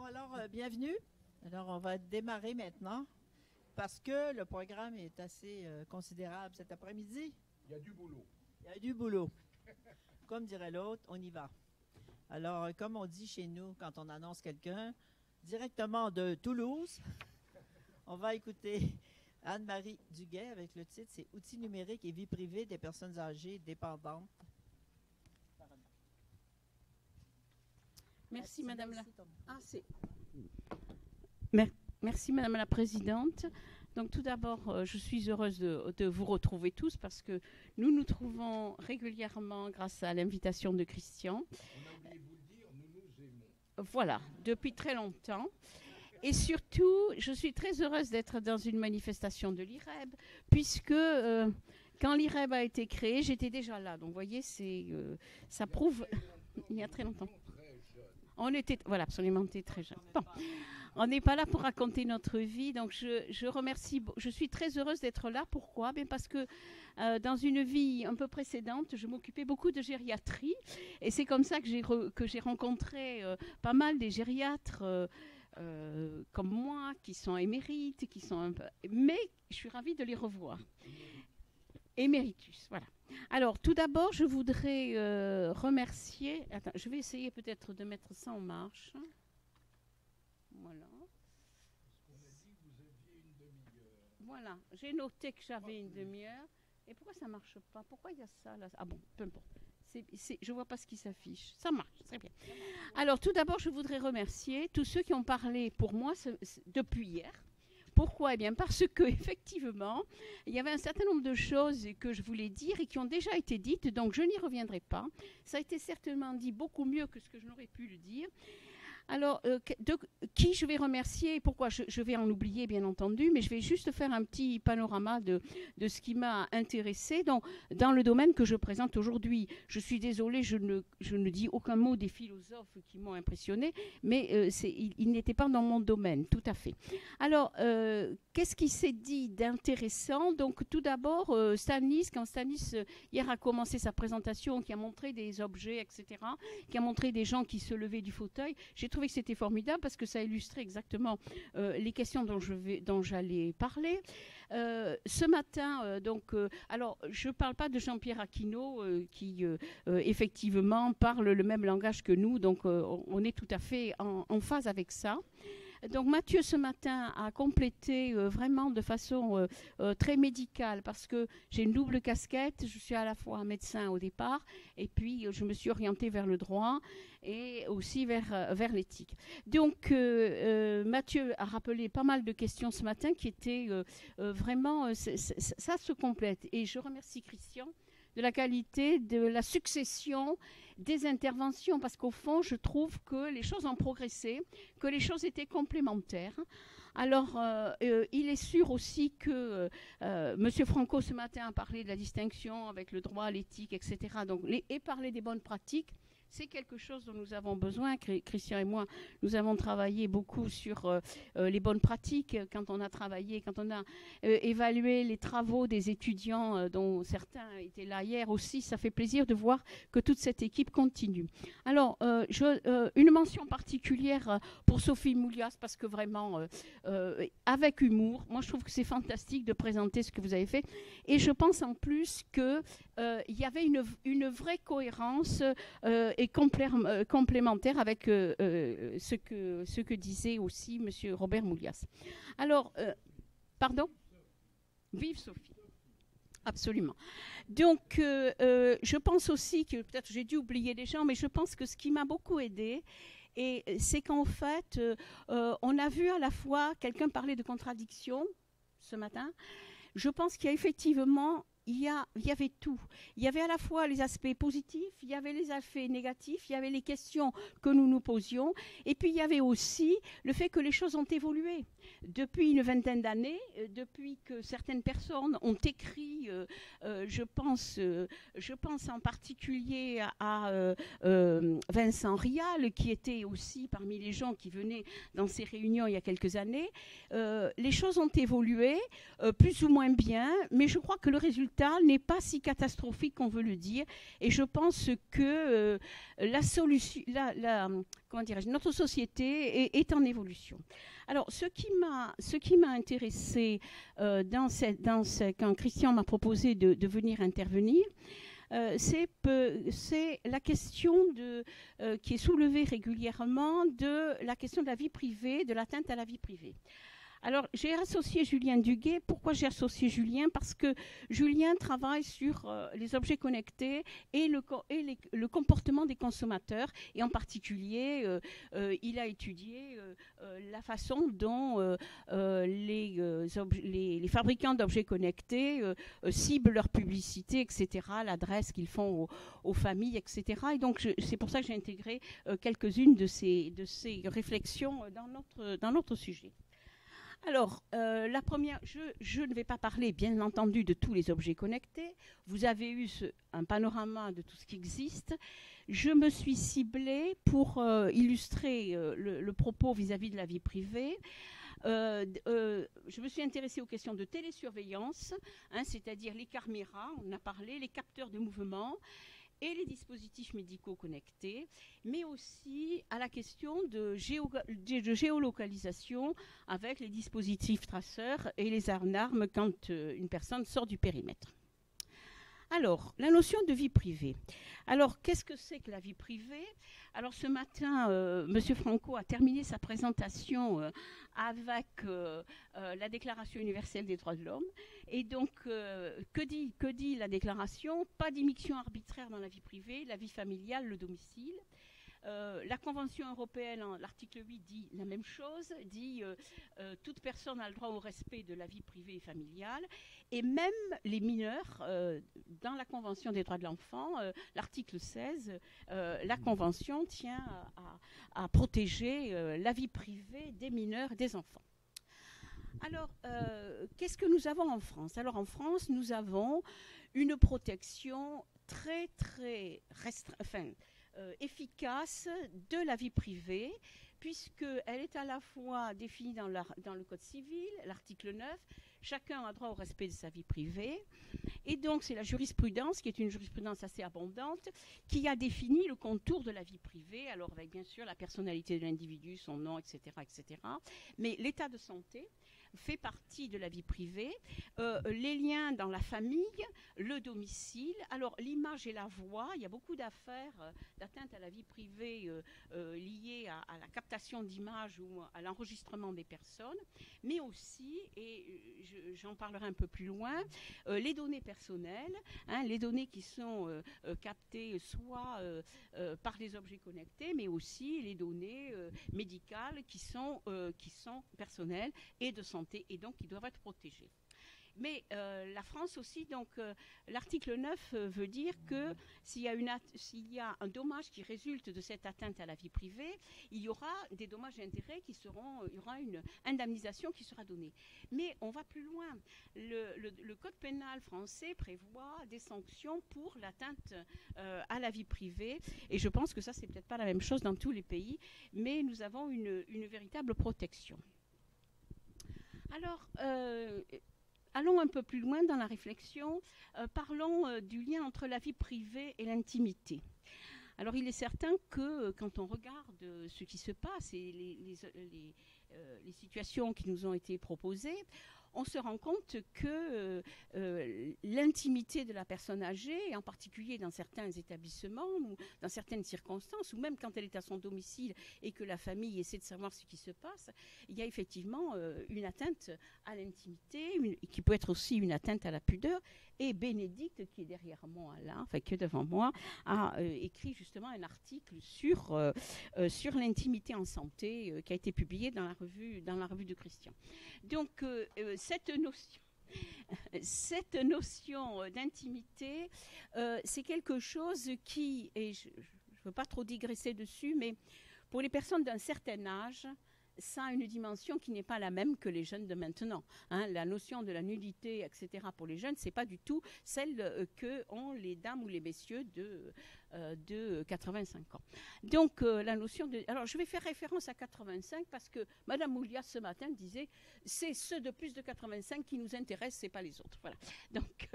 Alors, bienvenue. Alors, on va démarrer maintenant parce que le programme est assez considérable cet après-midi. Il y a du boulot. Il y a du boulot. Comme dirait l'autre, on y va. Alors, comme on dit chez nous quand on annonce quelqu'un, directement de Toulouse, on va écouter Anne-Marie Duguay avec le titre, c'est « Outils numériques et vie privée des personnes âgées dépendantes ». Merci, Madame la... Ah, Merci, Madame la Présidente. Donc, tout d'abord, je suis heureuse de vous retrouver tous parce que nous nous trouvons régulièrement grâce à l'invitation de Christian. On a oublié de vous le dire, nous nous aimons. Voilà, depuis très longtemps. Et surtout, je suis très heureuse d'être dans une manifestation de l'IREB puisque quand l'IREB a été créé, j'étais déjà là. Donc, vous voyez, ça prouve... Il y a très longtemps. On était, voilà, absolument, on était très jeunes. Bon, on n'est pas là pour raconter notre vie, donc je remercie, je suis très heureuse d'être là. Pourquoi ? Bien parce que dans une vie un peu précédente, je m'occupais beaucoup de gériatrie, et c'est comme ça que j'ai rencontré pas mal des gériatres comme moi, qui sont émérites, qui sont un peu, mais je suis ravie de les revoir. Éméritus, voilà. Alors, tout d'abord, je voudrais remercier... Attends, je vais essayer peut-être de mettre ça en marche. Voilà. Parce qu'on a dit que vous aviez une demi-heure. Voilà, j'ai noté que j'avais une demi-heure. Et pourquoi ça ne marche pas ? Pourquoi il y a ça là ? Ah bon, peu importe. Je ne vois pas ce qui s'affiche. Ça marche, très bien. Alors, tout d'abord, je voudrais remercier tous ceux qui ont parlé pour moi depuis hier. Pourquoi ? Eh bien, parce qu'effectivement, il y avait un certain nombre de choses que je voulais dire et qui ont déjà été dites, donc je n'y reviendrai pas. Ça a été certainement dit beaucoup mieux que ce que je n'aurais pu le dire. Alors, qui je vais remercier et pourquoi ? Je vais en oublier, bien entendu, mais je vais juste faire un petit panorama de ce qui m'a intéressée dans le domaine que je présente aujourd'hui. Je suis désolée, je ne dis aucun mot des philosophes qui m'ont impressionnée, mais ils n'étaient pas dans mon domaine, tout à fait. Alors, qu'est-ce qui s'est dit d'intéressant ? Donc, tout d'abord, quand Stanis, hier, a commencé sa présentation, qui a montré des objets, etc., qui a montré des gens qui se levaient du fauteuil, j'ai trouvé que c'était formidable parce que ça illustrait exactement les questions dont j'allais parler. Ce matin, alors je ne parle pas de Jean-Pierre Aquino qui effectivement parle le même langage que nous, donc on est tout à fait en phase avec ça. Donc Mathieu ce matin a complété vraiment de façon très médicale parce que j'ai une double casquette, je suis à la fois médecin au départ et puis je me suis orientée vers le droit et aussi vers l'éthique. Donc Mathieu a rappelé pas mal de questions ce matin qui étaient vraiment, ça se complète et je remercie Christian de la qualité de la succession des interventions, parce qu'au fond, je trouve que les choses ont progressé, que les choses étaient complémentaires. Alors, il est sûr aussi que M. Franco, ce matin, a parlé de la distinction avec le droit, l'éthique, etc. Donc, et parlé des bonnes pratiques. C'est quelque chose dont nous avons besoin. Christian et moi, nous avons travaillé beaucoup sur les bonnes pratiques quand on a évalué les travaux des étudiants dont certains étaient là hier aussi. Ça fait plaisir de voir que toute cette équipe continue. Alors, une mention particulière pour Sophie Moulias parce que vraiment, avec humour, moi je trouve que c'est fantastique de présenter ce que vous avez fait. Et je pense en plus qu'il y avait une vraie cohérence et complémentaire avec ce que disait aussi M. Robert Moulias. Alors, pardon ? Vive Sophie. Absolument. Donc, je pense aussi que, peut-être j'ai dû oublier des gens, mais je pense que ce qui m'a beaucoup aidée, et c'est qu'en fait, on a vu à la fois quelqu'un parler de contradiction ce matin. Je pense qu'il y a effectivement... Il y avait tout. Il y avait à la fois les aspects positifs, il y avait les aspects négatifs, il y avait les questions que nous nous posions, et puis il y avait aussi le fait que les choses ont évolué. Depuis une vingtaine d'années, depuis que certaines personnes ont écrit je pense en particulier à Vincent Rial, qui était aussi parmi les gens qui venaient dans ces réunions il y a quelques années. Les choses ont évolué, plus ou moins bien, mais je crois que le résultat n'est pas si catastrophique qu'on veut le dire. Et je pense que la solution, comment dirais-je, notre société est en évolution. Alors, ce qui m'a intéressé quand Christian m'a proposé de venir intervenir, c'est la question qui est soulevée régulièrement de la question de la vie privée, de l'atteinte à la vie privée. Alors, j'ai associé Julien Duguet. Pourquoi j'ai associé Julien? Parce que Julien travaille sur les objets connectés et le comportement des consommateurs. Et en particulier, il a étudié la façon dont les fabricants d'objets connectés ciblent leur publicité, etc., l'adresse qu'ils font aux familles, etc. Et donc, c'est pour ça que j'ai intégré quelques-unes de ces réflexions dans notre sujet. Alors, la première, je ne vais pas parler, bien entendu, de tous les objets connectés. Vous avez eu un panorama de tout ce qui existe. Je me suis ciblée pour illustrer le propos vis-à-vis de la vie privée. Je me suis intéressée aux questions de télésurveillance, c'est-à-dire les caméras, on a parlé, les capteurs de mouvement, et les dispositifs médicaux connectés, mais aussi à la question de géolocalisation avec les dispositifs traceurs et les armes quand une personne sort du périmètre. Alors, la notion de vie privée. Alors, qu'est-ce que c'est que la vie privée? Alors, ce matin, M. Franco a terminé sa présentation avec la Déclaration universelle des droits de l'homme. Et donc, que dit la Déclaration? Pas d'immixtion arbitraire dans la vie privée, la vie familiale, le domicile. La Convention européenne, l'article 8, dit la même chose, dit toute personne a le droit au respect de la vie privée et familiale, et même les mineurs, dans la Convention des droits de l'enfant, l'article 16, la Convention tient à protéger la vie privée des mineurs et des enfants. Alors, qu'est-ce que nous avons en France? Alors, en France, nous avons une protection très, très efficace de la vie privée, puisqu'elle est à la fois définie dans le Code civil, l'article 9, chacun a droit au respect de sa vie privée, et donc c'est la jurisprudence, qui est une jurisprudence assez abondante, qui a défini le contour de la vie privée, alors avec bien sûr la personnalité de l'individu, son nom, etc., etc., mais l'état de santé fait partie de la vie privée, les liens dans la famille, le domicile. Alors, l'image et la voix, il y a beaucoup d'affaires d'atteinte à la vie privée liées à la captation d'images ou à l'enregistrement des personnes, mais aussi, et j'en parlerai un peu plus loin, les données personnelles, les données qui sont captées soit par les objets connectés, mais aussi les données médicales qui sont personnelles et de santé, et donc qui doivent être protégés. Mais la France aussi, donc l'article 9 veut dire que s'il y a un dommage qui résulte de cette atteinte à la vie privée, il y aura des dommages et intérêts il y aura une indemnisation qui sera donnée. Mais on va plus loin. Le Code pénal français prévoit des sanctions pour l'atteinte à la vie privée, et je pense que ça, c'est peut-être pas la même chose dans tous les pays, mais nous avons une véritable protection. Alors, allons un peu plus loin dans la réflexion. Parlons du lien entre la vie privée et l'intimité. Alors, il est certain que quand on regarde ce qui se passe et les situations qui nous ont été proposées, on se rend compte que l'intimité de la personne âgée, et en particulier dans certains établissements ou dans certaines circonstances, ou même quand elle est à son domicile et que la famille essaie de savoir ce qui se passe, il y a effectivement une atteinte à l'intimité, qui peut être aussi une atteinte à la pudeur. Et Bénédicte, qui est derrière moi là, enfin qui est devant moi, a écrit justement un article sur l'intimité en santé qui a été publié dans la revue de Christian. Donc cette notion d'intimité, c'est quelque chose qui, et je ne veux pas trop digresser dessus, mais pour les personnes d'un certain âge, ça a une dimension qui n'est pas la même que les jeunes de maintenant. Hein. La notion de la nudité, etc., pour les jeunes, ce n'est pas du tout celle que ont les dames ou les messieurs de 85 ans. Donc, la notion de... Alors, je vais faire référence à 85 parce que Mme Moulias, ce matin, disait « c'est ceux de plus de 85 qui nous intéressent, ce n'est pas les autres ». Voilà. Donc...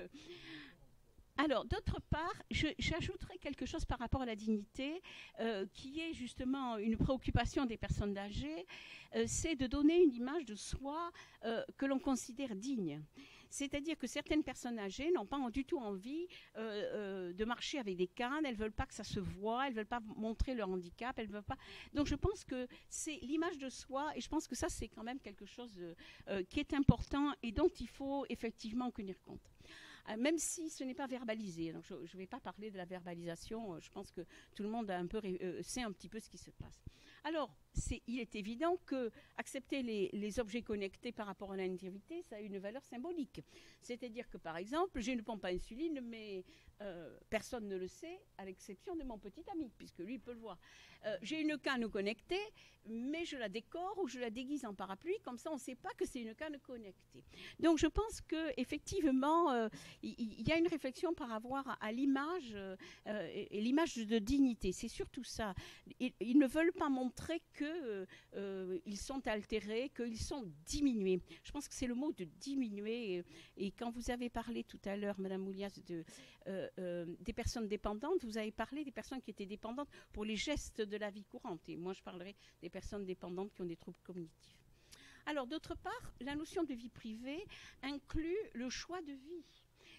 alors, d'autre part, j'ajouterai quelque chose par rapport à la dignité, qui est justement une préoccupation des personnes âgées, c'est de donner une image de soi que l'on considère digne. C'est-à-dire que certaines personnes âgées n'ont pas du tout envie de marcher avec des cannes, elles ne veulent pas que ça se voie, elles ne veulent pas montrer leur handicap, elles veulent pas... Donc je pense que c'est l'image de soi, et je pense que ça c'est quand même quelque chose qui est important et dont il faut effectivement tenir compte. Même si ce n'est pas verbalisé. Donc je ne vais pas parler de la verbalisation, je pense que tout le monde a sait un petit peu ce qui se passe. Alors, il est évident que accepter les objets connectés par rapport à l'intimité, ça a une valeur symbolique. C'est-à-dire que, par exemple, j'ai une pompe à insuline, mais personne ne le sait, à l'exception de mon petit ami, puisque lui, il peut le voir. J'ai une canne connectée, mais je la décore ou je la déguise en parapluie, comme ça, on ne sait pas que c'est une canne connectée. Donc, je pense qu'effectivement, il y a une réflexion par rapport à l'image et l'image de dignité. C'est surtout ça. Ils ne veulent pas montrer qu'ils sont altérés, qu'ils sont diminués. Je pense que c'est le mot de diminuer. Et quand vous avez parlé tout à l'heure, Mme Moulias, des personnes dépendantes, vous avez parlé des personnes qui étaient dépendantes pour les gestes de la vie courante. Et moi, je parlerai des personnes dépendantes qui ont des troubles cognitifs. Alors, d'autre part, la notion de vie privée inclut le choix de vie.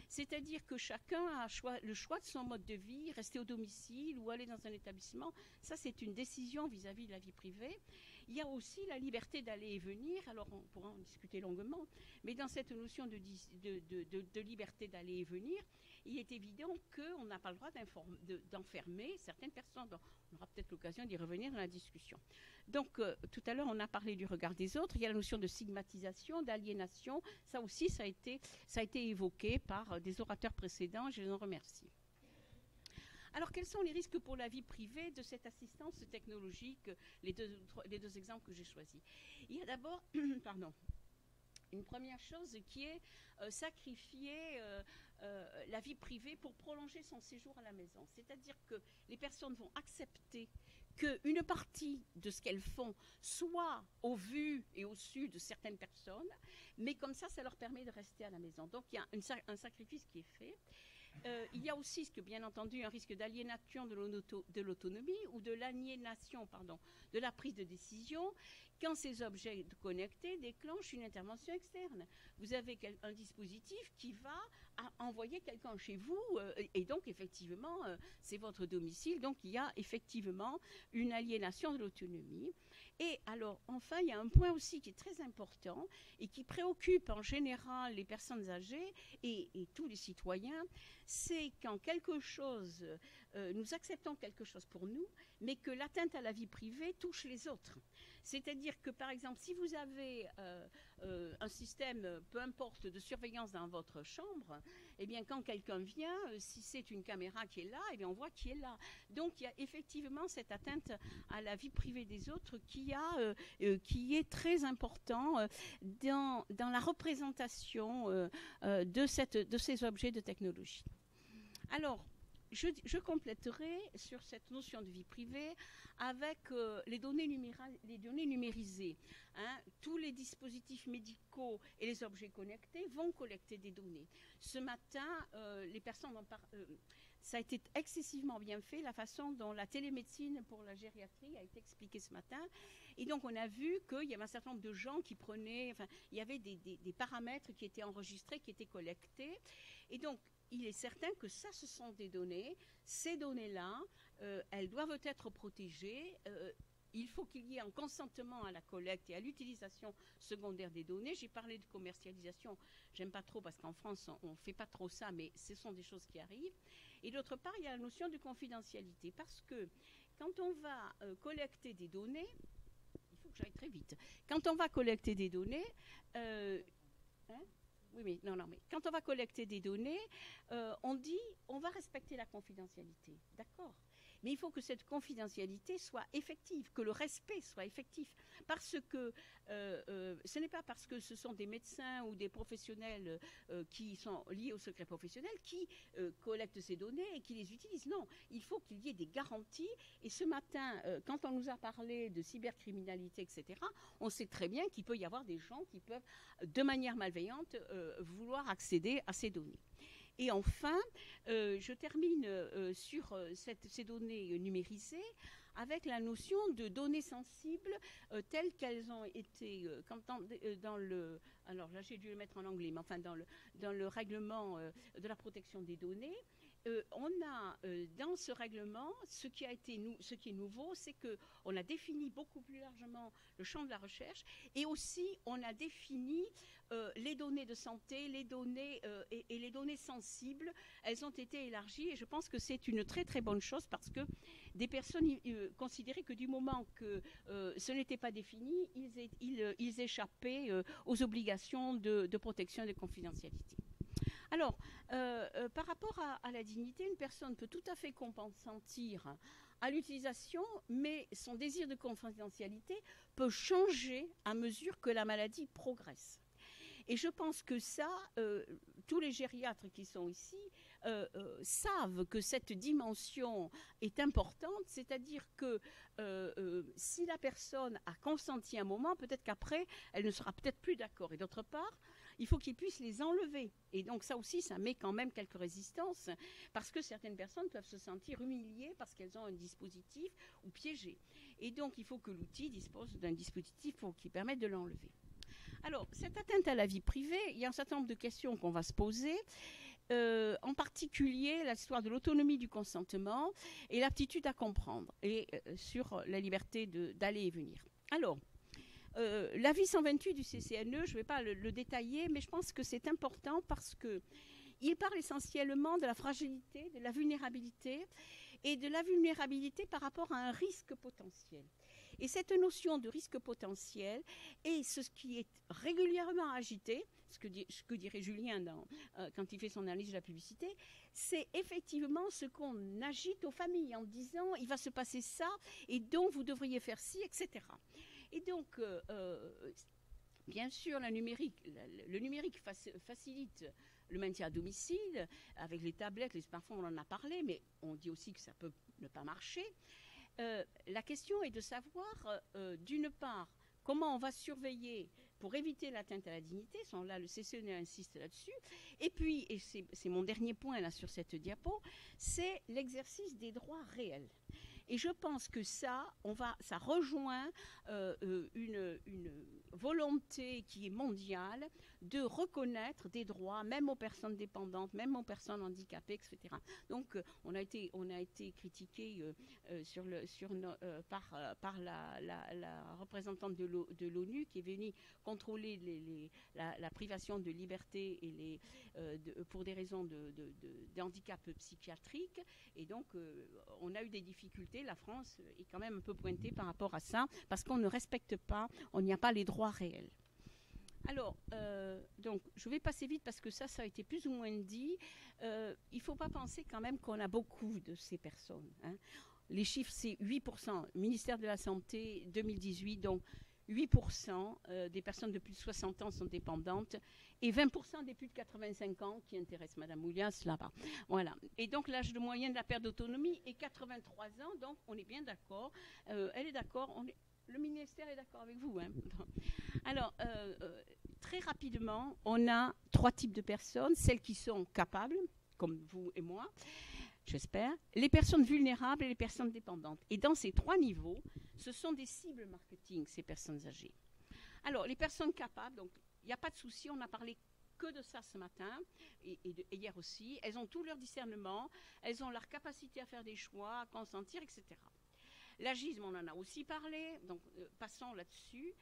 C'est-à-dire que chacun a le choix de son mode de vie, rester au domicile ou aller dans un établissement. Ça, c'est une décision vis-à-vis de la vie privée. Il y a aussi la liberté d'aller et venir. Alors, on pourra en discuter longuement. Mais dans cette notion de liberté d'aller et venir, il est évident qu'on n'a pas le droit d'enfermer certaines personnes. On aura peut-être l'occasion d'y revenir dans la discussion. Donc, tout à l'heure, on a parlé du regard des autres. Il y a la notion de stigmatisation, d'aliénation. Ça aussi, ça a été évoqué par des orateurs précédents. Je les en remercie. Alors, quels sont les risques pour la vie privée de cette assistance technologique, les deux exemples que j'ai choisis? Il y a d'abord, une première chose qui est sacrifier la vie privée pour prolonger son séjour à la maison. C'est-à-dire que les personnes vont accepter qu'une partie de ce qu'elles font soit au vu et au su de certaines personnes, mais comme ça leur permet de rester à la maison. Donc il y a un sacrifice qui est fait. Il y a aussi, bien entendu, un risque d'aliénation de l'autonomie ou de l'aliénation, de la prise de décision quand ces objets connectés déclenchent une intervention externe. Vous avez un dispositif qui va envoyer quelqu'un chez vous et donc, effectivement, c'est votre domicile. Donc, il y a effectivement une aliénation de l'autonomie. Et alors, enfin, il y a un point aussi qui est très important et qui préoccupe en général les personnes âgées et tous les citoyens, c'est quand nous acceptons quelque chose pour nous, mais que l'atteinte à la vie privée touche les autres. C'est-à-dire que, par exemple, si vous avez un système, peu importe, de surveillance dans votre chambre, eh bien, quand quelqu'un vient, si c'est une caméra qui est là, eh bien, on voit qui est là. Donc, il y a effectivement cette atteinte à la vie privée des autres qui est très important dans la représentation de ces objets de technologie. Alors, je compléterai sur cette notion de vie privée avec les données numérisées. Hein. Tous les dispositifs médicaux et les objets connectés vont collecter des données. Ce matin, les personnes ça a été excessivement bien fait, la façon dont la télémédecine pour la gériatrie a été expliquée ce matin. Et donc, on a vu qu'il y avait un certain nombre de gens qui il y avait des paramètres qui étaient enregistrés, qui étaient collectés. Et donc, il est certain que ça, ce sont des données. Ces données-là, elles doivent être protégées. Il faut qu'il y ait un consentement à la collecte et à l'utilisation secondaire des données. J'ai parlé de commercialisation. J'aime pas trop parce qu'en France, on ne fait pas trop ça, mais ce sont des choses qui arrivent. Et d'autre part, il y a la notion de confidentialité. Parce que quand on va collecter des données, il faut que j'aille très vite. Quand on va collecter des données... mais quand on va collecter des données, on dit on va respecter la confidentialité, d'accord. Mais il faut que cette confidentialité soit effective, que le respect soit effectif. Parce que ce n'est pas parce que ce sont des médecins ou des professionnels qui sont liés au secret professionnel qui collectent ces données et qui les utilisent. Non, il faut qu'il y ait des garanties. Et ce matin, quand on nous a parlé de cybercriminalité, etc., on sait très bien qu'il peut y avoir des gens qui peuvent, de manière malveillante, vouloir accéder à ces données. Et enfin, je termine sur ces données numérisées avec la notion de données sensibles telles qu'elles ont été dans le... Alors là, j'ai dû le mettre en anglais, mais enfin dans le règlement de la protection des données, on a dans ce règlement, ce qui est nouveau, c'est qu'on a défini beaucoup plus largement le champ de la recherche et aussi on a défini les données de santé, les données et les données sensibles, elles ont été élargies et je pense que c'est une très très bonne chose parce que des personnes considéraient que du moment que ce n'était pas défini, ils échappaient aux obligations de protection et de confidentialité. Alors, par rapport à la dignité, une personne peut tout à fait consentir à l'utilisation, mais son désir de confidentialité peut changer à mesure que la maladie progresse. Et je pense que ça, tous les gériatres qui sont ici savent que cette dimension est importante, c'est-à-dire que si la personne a consenti un moment, peut-être qu'après, elle ne sera peut-être plus d'accord. Et d'autre part, il faut qu'ils puissent les enlever. Et donc ça aussi, ça met quand même quelques résistances, parce que certaines personnes peuvent se sentir humiliées parce qu'elles ont un dispositif ou piégées. Et donc, il faut que l'outil dispose d'un dispositif qui permette de l'enlever. Alors, cette atteinte à la vie privée, il y a un certain nombre de questions qu'on va se poser, en particulier l'histoire de l'autonomie du consentement et l'aptitude à comprendre, et sur la liberté d'aller et venir. Alors, l'avis 128 du CCNE, je ne vais pas le détailler, mais je pense que c'est important parce qu'il parle essentiellement de la fragilité, de la vulnérabilité, et de la vulnérabilité par rapport à un risque potentiel. Et cette notion de risque potentiel est ce qui est régulièrement agité, ce que dirait Julien quand il fait son analyse de la publicité, c'est effectivement ce qu'on agite aux familles en disant il va se passer ça et donc vous devriez faire ci, etc. Et donc, bien sûr, le numérique facilite le maintien à domicile, avec les tablettes, les smartphones, on en a parlé, mais on dit aussi que ça peut ne pas marcher. La question est de savoir, d'une part, comment on va surveiller pour éviter l'atteinte à la dignité. Là, le CCNE insiste là-dessus. Et puis, et c'est mon dernier point là sur cette diapo, c'est l'exercice des droits réels. Et je pense que ça rejoint une volonté qui est mondiale de reconnaître des droits, même aux personnes dépendantes, même aux personnes handicapées, etc. Donc, on a été critiqué par la représentante de l'ONU qui est venue contrôler la privation de liberté et pour des raisons de handicap psychiatrique. Et donc, on a eu des difficultés. La France est quand même un peu pointée par rapport à ça, parce qu'on ne respecte pas, on n'y a pas les droits réels. Alors, donc, je vais passer vite parce que ça a été plus ou moins dit. Il ne faut pas penser quand même qu'on a beaucoup de ces personnes. Hein. Les chiffres, c'est 8%. Ministère de la Santé, 2018, donc 8% des personnes de plus de 60 ans sont dépendantes et 20% des plus de 85 ans qui intéressent Mme Moulias là-bas. Voilà. Et donc l'âge de moyenne de la perte d'autonomie est 83 ans, donc on est bien d'accord. Elle est d'accord, le ministère est d'accord avec vous. Hein. Alors, très rapidement, on a 3 types de personnes, celles qui sont capables, comme vous et moi, j'espère, les personnes vulnérables et les personnes dépendantes. Et dans ces 3 niveaux, ce sont des cibles marketing, ces personnes âgées. Alors, les personnes capables, donc il n'y a pas de souci, on n'a parlé que de ça ce matin et hier aussi. Elles ont tout leur discernement, elles ont leur capacité à faire des choix, à consentir, etc. L'agisme, on en a aussi parlé, donc passons là-dessus.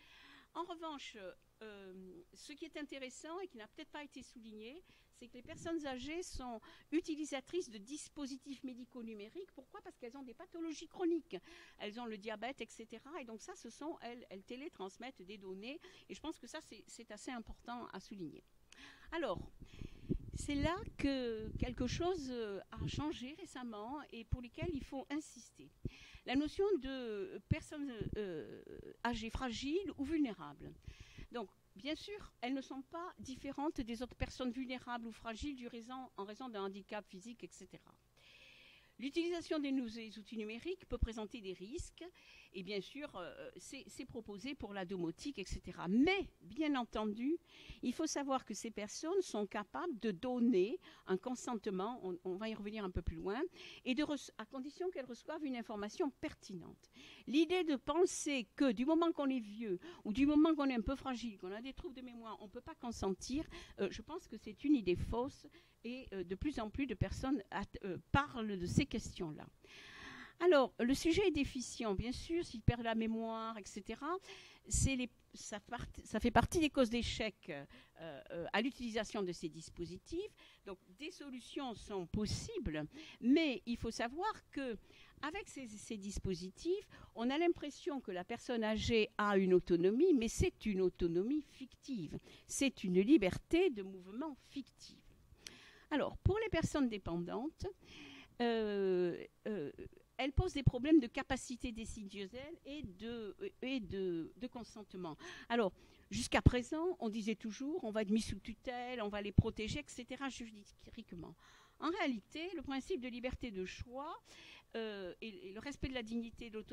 En revanche, ce qui est intéressant et qui n'a peut-être pas été souligné, c'est que les personnes âgées sont utilisatrices de dispositifs médicaux numériques. Pourquoi ? Parce qu'elles ont des pathologies chroniques. Elles ont le diabète, etc. Et donc ça, elles télétransmettent des données. Et je pense que ça, c'est assez important à souligner. Alors, c'est là que quelque chose a changé récemment et pour lequel il faut insister. La notion de personnes âgées, fragiles ou vulnérables. Donc, bien sûr, elles ne sont pas différentes des autres personnes vulnérables ou fragiles en raison d'un handicap physique, etc. L'utilisation des outils numériques peut présenter des risques et bien sûr, c'est proposé pour la domotique, etc. Mais, bien entendu, il faut savoir que ces personnes sont capables de donner un consentement, on va y revenir un peu plus loin, et à condition qu'elles reçoivent une information pertinente. L'idée de penser que du moment qu'on est vieux ou du moment qu'on est un peu fragile, qu'on a des troubles de mémoire, on ne peut pas consentir, je pense que c'est une idée fausse et de plus en plus de personnes parlent de ces questions-là. Alors, le sujet est déficient, bien sûr, s'il perd la mémoire, etc. Ça fait partie des causes d'échec à l'utilisation de ces dispositifs. Donc, des solutions sont possibles, mais il faut savoir qu'avec ces dispositifs, on a l'impression que la personne âgée a une autonomie, mais c'est une autonomie fictive. C'est une liberté de mouvement fictive. Alors, pour les personnes dépendantes, elles posent des problèmes de capacité décisionnelle et de consentement. Alors, jusqu'à présent, on disait toujours, on va être mis sous tutelle, on va les protéger, etc., juridiquement. En réalité, le principe de liberté de choix et le respect de la dignité et de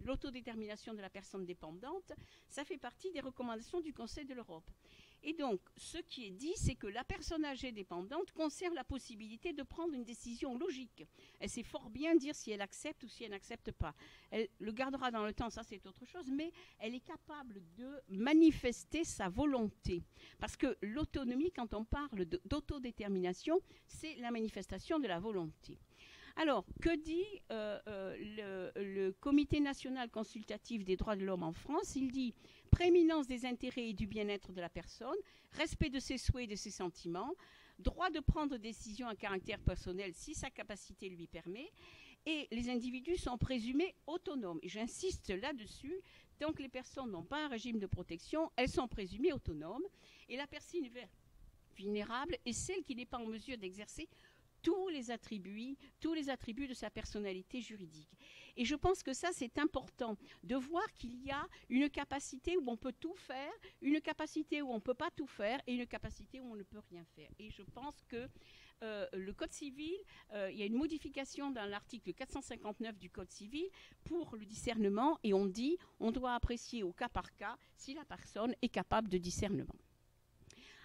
l'autodétermination de la personne dépendante, ça fait partie des recommandations du Conseil de l'Europe. Et donc, ce qui est dit, c'est que la personne âgée dépendante conserve la possibilité de prendre une décision logique. Elle sait fort bien dire si elle accepte ou si elle n'accepte pas. Elle le gardera dans le temps, ça c'est autre chose, mais elle est capable de manifester sa volonté. Parce que l'autonomie, quand on parle d'autodétermination, c'est la manifestation de la volonté. Alors, que dit le Comité national consultatif des droits de l'homme en France? Il dit prééminence des intérêts et du bien-être de la personne, respect de ses souhaits et de ses sentiments, droit de prendre des décisions à caractère personnel si sa capacité lui permet, et les individus sont présumés autonomes. Et j'insiste là-dessus, tant que les personnes n'ont pas un régime de protection, elles sont présumées autonomes, et la personne vulnérable est celle qui n'est pas en mesure d'exercer tous les attributs de sa personnalité juridique. Et je pense que ça, c'est important de voir qu'il y a une capacité où on peut tout faire, une capacité où on ne peut pas tout faire et une capacité où on ne peut rien faire. Et je pense que le Code civil, il y a une modification dans l'article 459 du Code civil pour le discernement et on dit on doit apprécier au cas par cas si la personne est capable de discernement.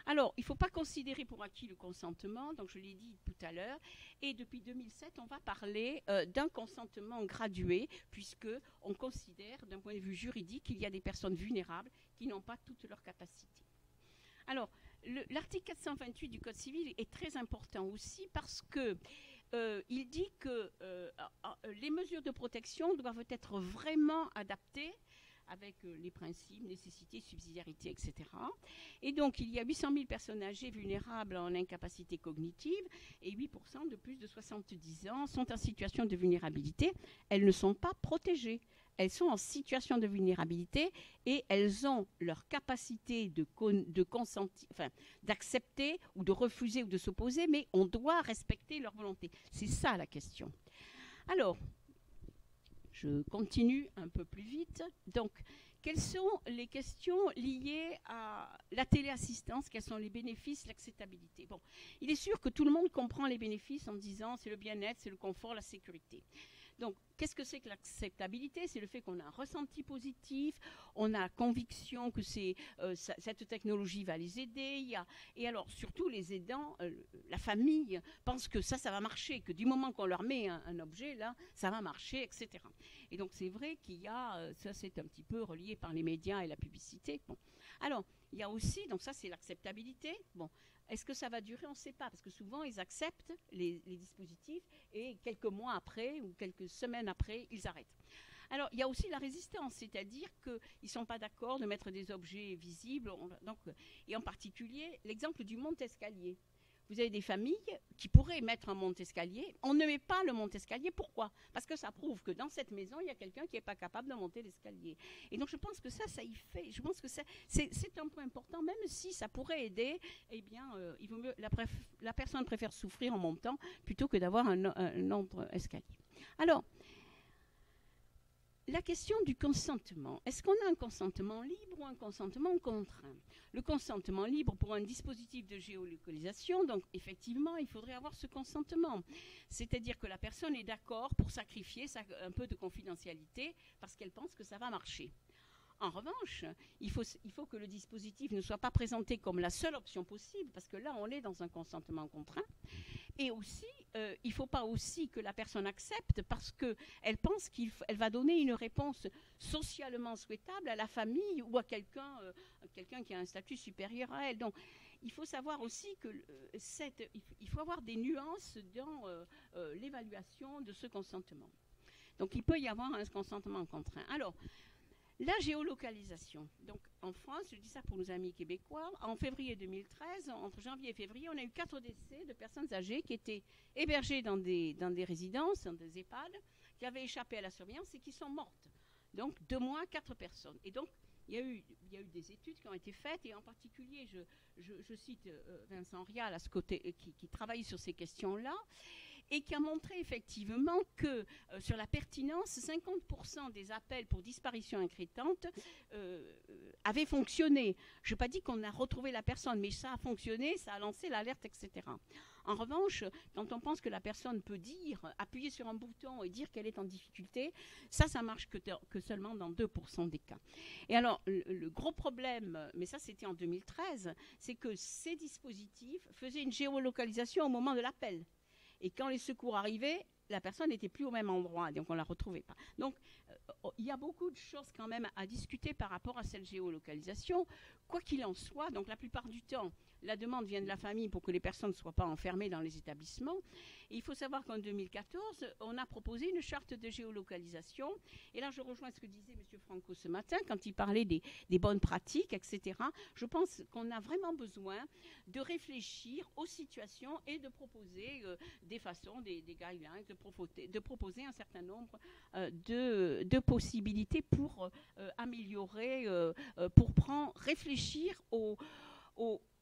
Alors, il ne faut pas considérer pour acquis le consentement, donc je l'ai dit tout à l'heure, et depuis 2007, on va parler d'un consentement gradué, puisqu'on considère, d'un point de vue juridique, qu'il y a des personnes vulnérables qui n'ont pas toutes leurs capacités. Alors, l'article 428 du Code civil est très important aussi parce que il dit que les mesures de protection doivent être vraiment adaptées avec les principes, nécessité, subsidiarité, etc. Et donc, il y a 800 000 personnes âgées vulnérables en incapacité cognitive et 8% de plus de 70 ans sont en situation de vulnérabilité. Elles ne sont pas protégées. Elles sont en situation de vulnérabilité et elles ont leur capacité d'accepter ou de refuser ou de s'opposer, mais on doit respecter leur volonté. C'est ça la question. Alors, je continue un peu plus vite. Donc, quelles sont les questions liées à la téléassistance? Quels sont les bénéfices, l'acceptabilité? Bon, il est sûr que tout le monde comprend les bénéfices en disant c'est le bien-être, c'est le confort, la sécurité. Donc, qu'est-ce que c'est que l'acceptabilité? C'est le fait qu'on a un ressenti positif, on a conviction que cette technologie va les aider. Et alors, surtout, les aidants, la famille, pensent que ça va marcher, que du moment qu'on leur met un objet, là, ça va marcher, etc. Et donc, c'est vrai qu'il y a, ça c'est un petit peu relié par les médias et la publicité. Bon. Alors, il y a aussi, donc ça c'est l'acceptabilité. Bon. Est-ce que ça va durer? On ne sait pas, parce que souvent, ils acceptent les dispositifs et quelques mois après ou quelques semaines après, ils arrêtent. Alors, il y a aussi la résistance, c'est-à-dire qu'ils ne sont pas d'accord de mettre des objets visibles. Et en particulier, l'exemple du monte-escalier. vous avez des familles qui pourraient mettre un monte-escalier. On ne met pas le monte-escalier. Pourquoi? Parce que ça prouve que dans cette maison, il y a quelqu'un qui n'est pas capable de monter l'escalier. Et donc, je pense que ça y fait. Je pense que c'est un point important, même si ça pourrait aider. Eh bien, il vaut mieux, la personne préfère souffrir en montant plutôt que d'avoir un autre escalier. Alors, la question du consentement. Est-ce qu'on a un consentement libre ou un consentement contraint? Le consentement libre pour un dispositif de géolocalisation, donc effectivement, il faudrait avoir ce consentement. C'est-à-dire que la personne est d'accord pour sacrifier un peu de confidentialité parce qu'elle pense que ça va marcher. En revanche, il faut que le dispositif ne soit pas présenté comme la seule option possible, parce que là, on est dans un consentement contraint. Et aussi, il ne faut pas aussi que la personne accepte parce qu'elle pense qu'elle va donner une réponse socialement souhaitable à la famille ou à quelqu'un qui a un statut supérieur à elle. Donc, il faut savoir aussi il faut avoir des nuances dans l'évaluation de ce consentement. Donc, il peut y avoir un consentement contraint. Alors, la géolocalisation. Donc, en France, je dis ça pour nos amis québécois, en février 2013, entre janvier et février, on a eu 4 décès de personnes âgées qui étaient hébergées dans des résidences, dans des EHPAD, qui avaient échappé à la surveillance et qui sont mortes. Donc, 2 mois, 4 personnes. Et donc, il y a eu des études qui ont été faites, et en particulier, je cite Vincent Rial, qui travaille sur ces questions-là, et qui a montré effectivement que sur la pertinence, 50% des appels pour disparition inquiétante avaient fonctionné. Je n'ai pas dit qu'on a retrouvé la personne, mais ça a fonctionné, ça a lancé l'alerte, etc. En revanche, quand on pense que la personne peut appuyer sur un bouton et dire qu'elle est en difficulté, ça marche que seulement dans 2% des cas. Et alors, le gros problème, mais ça c'était en 2013, c'est que ces dispositifs faisaient une géolocalisation au moment de l'appel. Et quand les secours arrivaient, la personne n'était plus au même endroit, donc on ne la retrouvait pas. Donc, il y a beaucoup de choses quand même à discuter par rapport à cette géolocalisation. Quoi qu'il en soit, donc la plupart du temps, la demande vient de la famille pour que les personnes ne soient pas enfermées dans les établissements. Et il faut savoir qu'en 2014, on a proposé une charte de géolocalisation. Et là, je rejoins ce que disait M. Franco ce matin, quand il parlait des bonnes pratiques, etc. Je pense qu'on a vraiment besoin de réfléchir aux situations et de proposer des façons, des guidelines, de proposer un certain nombre de possibilités pour améliorer, pour réfléchir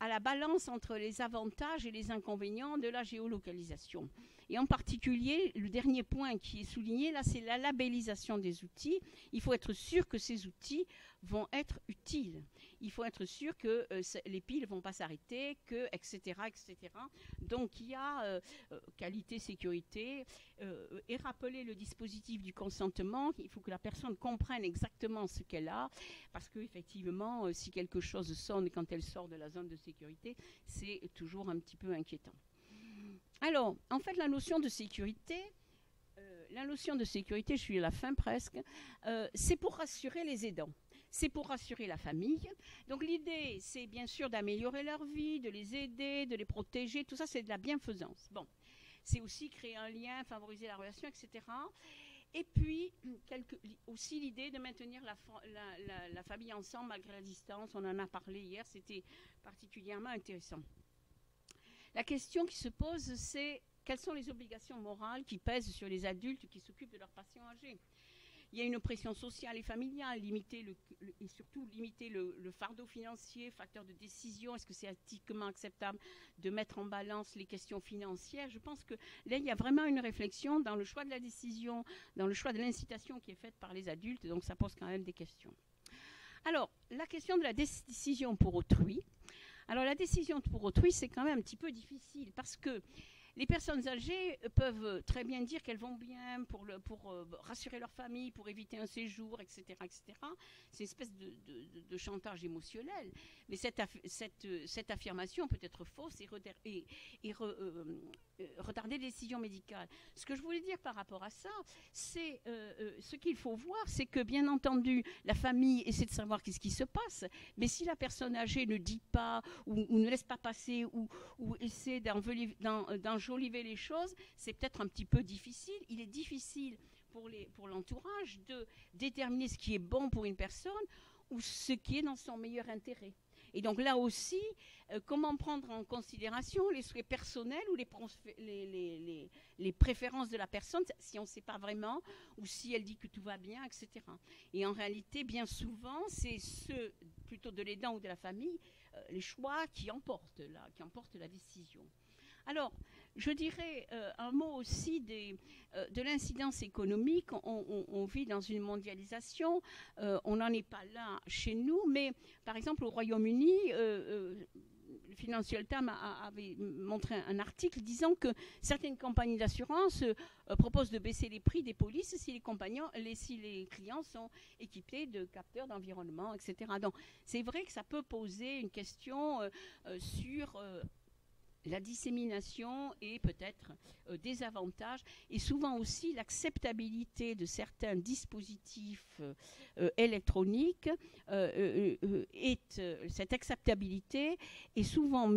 à la balance entre les avantages et les inconvénients de la géolocalisation. Et en particulier, le dernier point qui est souligné, là, c'est la labellisation des outils. Il faut être sûr que ces outils vont être utiles. Il faut être sûr que les piles ne vont pas s'arrêter, etc., etc. Donc, il y a qualité, sécurité, et rappeler le dispositif du consentement. Il faut que la personne comprenne exactement ce qu'elle a, parce qu'effectivement, si quelque chose sonne quand elle sort de la zone de sécurité, c'est toujours un petit peu inquiétant. Alors, en fait, la notion de sécurité, je suis à la fin presque, c'est pour rassurer les aidants. C'est pour rassurer la famille. Donc l'idée, c'est bien sûr d'améliorer leur vie, de les aider, de les protéger. Tout ça, c'est de la bienfaisance. Bon, c'est aussi créer un lien, favoriser la relation, etc. Et puis, aussi l'idée de maintenir la famille ensemble malgré la distance. On en a parlé hier, c'était particulièrement intéressant. La question qui se pose, c'est quelles sont les obligations morales qui pèsent sur les adultes qui s'occupent de leurs patients âgés? Il y a une pression sociale et familiale, et surtout limiter le fardeau financier, facteur de décision. Est-ce que c'est éthiquement acceptable de mettre en balance les questions financières? Je pense que là, il y a vraiment une réflexion dans le choix de la décision, dans le choix de l'incitation qui est faite par les adultes, donc ça pose quand même des questions. Alors, la question de la décision pour autrui. Alors, la décision pour autrui, c'est quand même un petit peu difficile parce que les personnes âgées peuvent très bien dire qu'elles vont bien pour rassurer leur famille, pour éviter un séjour, etc. etc. C'est une espèce de chantage émotionnel. Mais cette affirmation peut être fausse et retarder les décisions médicales. Ce que je voulais dire par rapport à ça, c'est ce qu'il faut voir, c'est que bien entendu, la famille essaie de savoir qu'est-ce qui se passe, mais si la personne âgée ne dit pas ou ne laisse pas passer ou essaie d'enjoliver les choses, c'est peut-être un petit peu difficile. Il est difficile pour l'entourage de déterminer ce qui est bon pour une personne ou ce qui est dans son meilleur intérêt. Et donc là aussi, comment prendre en considération les souhaits personnels ou les préférences de la personne, si on ne sait pas vraiment, ou si elle dit que tout va bien, etc. Et en réalité, bien souvent, c'est ceux plutôt de l'aidant ou de la famille, les choix qui emportent la décision. Alors, je dirais un mot aussi de l'incidence économique. On vit dans une mondialisation, on n'en est pas là chez nous, mais par exemple au Royaume-Uni, le Financial Times avait montré un article disant que certaines compagnies d'assurance proposent de baisser les prix des polices si les clients sont équipés de capteurs d'environnement, etc. Donc c'est vrai que ça peut poser une question sur la dissémination et peut-être des avantages, et souvent aussi l'acceptabilité de certains dispositifs électroniques. Cette acceptabilité est souvent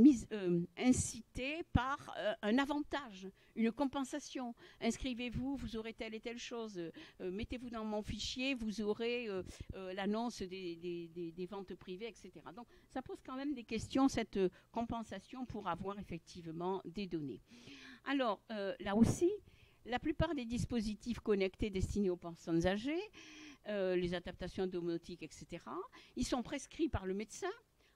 incitée par un avantage, une compensation. Inscrivez-vous, vous aurez telle et telle chose. Mettez-vous dans mon fichier, vous aurez l'annonce des ventes privées, etc. Donc ça pose quand même des questions, cette compensation pour avoir effectivement des données. Alors, là aussi, la plupart des dispositifs connectés destinés aux personnes âgées, les adaptations domotiques, etc., ils sont prescrits par le médecin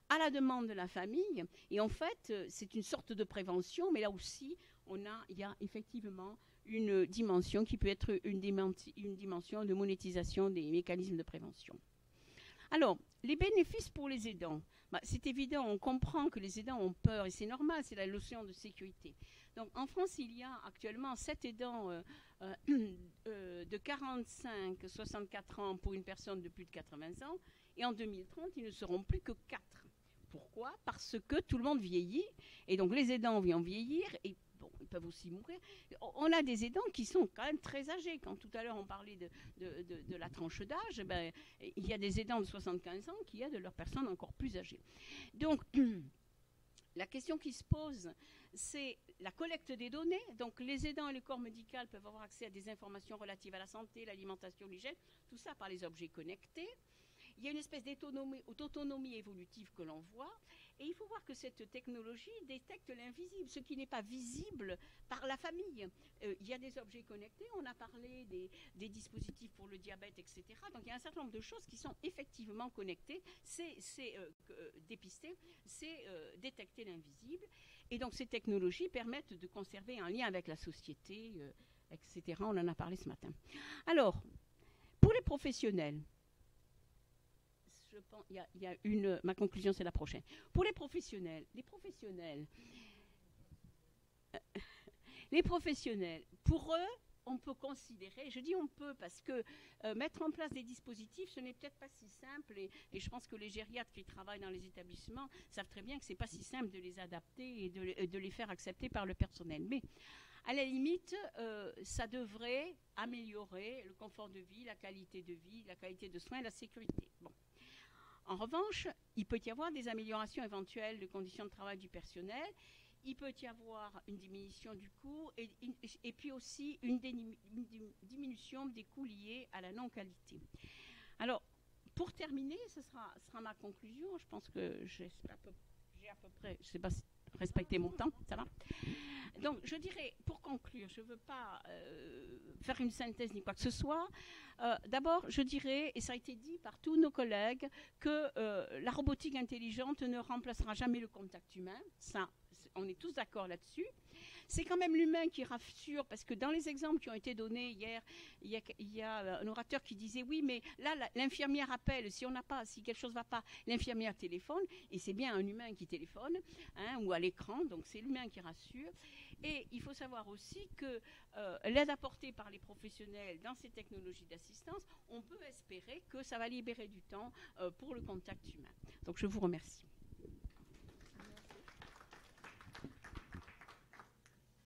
à la demande de la famille. Et en fait, c'est une sorte de prévention, mais là aussi, il y a effectivement une dimension qui peut être une dimension de monétisation des mécanismes de prévention. Alors, les bénéfices pour les aidants. C'est évident, on comprend que les aidants ont peur, et c'est normal, c'est la notion de sécurité. Donc, en France, il y a actuellement 7 aidants de 45-64 ans pour une personne de plus de 80 ans, et en 2030, ils ne seront plus que 4. Pourquoi ? Parce que tout le monde vieillit, et donc les aidants vont vieillir, et bon, ils peuvent aussi mourir. On a des aidants qui sont quand même très âgés. Quand tout à l'heure on parlait de la tranche d'âge, il y a des aidants de 75 ans qui aident leurs personnes encore plus âgées. Donc, la question qui se pose, c'est la collecte des données. Donc, les aidants et le corps médical peuvent avoir accès à des informations relatives à la santé, l'alimentation, l'hygiène, tout ça par les objets connectés. Il y a une espèce d'autonomie évolutive que l'on voit. Et il faut voir que cette technologie détecte l'invisible, ce qui n'est pas visible par la famille. Il y a des objets connectés, on a parlé des dispositifs pour le diabète, etc. Donc il y a un certain nombre de choses qui sont effectivement connectées. C'est dépister, c'est détecter l'invisible. Et donc ces technologies permettent de conserver un lien avec la société, etc. On en a parlé ce matin. Alors, pour les professionnels, ma conclusion, c'est la prochaine. Pour les professionnels, pour eux, on peut considérer, je dis on peut parce que mettre en place des dispositifs, ce n'est peut-être pas si simple, et je pense que les gériatres qui travaillent dans les établissements savent très bien que ce n'est pas si simple de les adapter et de les faire accepter par le personnel. Mais à la limite, ça devrait améliorer le confort de vie, la qualité de soins et la sécurité. Bon. En revanche, il peut y avoir des améliorations éventuelles de conditions de travail du personnel, il peut y avoir une diminution du coût et puis aussi une diminution des coûts liés à la non-qualité. Alors, pour terminer, ce sera ma conclusion. Je pense que j'ai à peu près, je ne sais pas si respecter mon temps, ça va ? Donc, je dirais, pour conclure, je ne veux pas faire une synthèse ni quoi que ce soit. D'abord, je dirais, et ça a été dit par tous nos collègues, que la robotique intelligente ne remplacera jamais le contact humain. Ça, on est tous d'accord là-dessus. C'est quand même l'humain qui rassure, parce que dans les exemples qui ont été donnés hier, il y a un orateur qui disait oui, mais là, l'infirmière appelle, si quelque chose ne va pas, l'infirmière téléphone, et c'est bien un humain qui téléphone, ou à l'écran, donc c'est l'humain qui rassure. Et il faut savoir aussi que l'aide apportée par les professionnels dans ces technologies d'assistance, on peut espérer que ça va libérer du temps pour le contact humain. Donc je vous remercie.